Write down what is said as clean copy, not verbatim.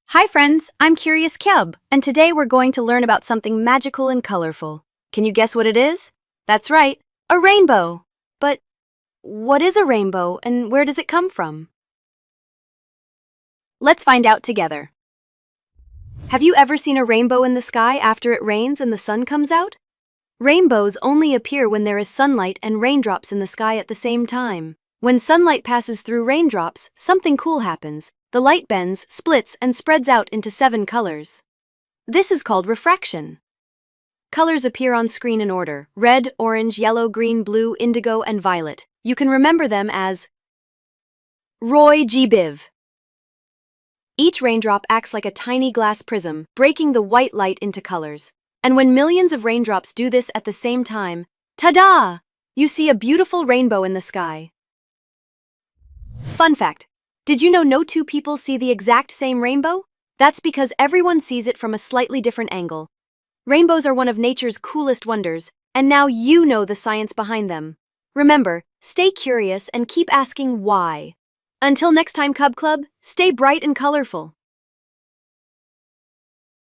Hi friends, I'm Curious Cub, and today we're going to learn about something magical and colorful. Can you guess what it is? That's right, a rainbow. But what is a rainbow and where does it come from? Let's find out together. Have you ever seen a rainbow in the sky after it rains and the sun comes out? Rainbows only appear when there is sunlight and raindrops in the sky at the same time. When sunlight passes through raindrops, something cool happens. The light bends, splits, and spreads out into 7 colors. This is called refraction. Colors appear on screen in order: red, orange, yellow, green, blue, indigo, and violet. You can remember them as ROYGBIV. Each raindrop acts like a tiny glass prism, breaking the white light into colors. And when millions of raindrops do this at the same time, ta-da! You see a beautiful rainbow in the sky. Fun fact: did you know no two people see the exact same rainbow? That's because everyone sees it from a slightly different angle. Rainbows are one of nature's coolest wonders, and now you know the science behind them. Remember, stay curious and keep asking why. Until next time, Cub Club, stay bright and colorful.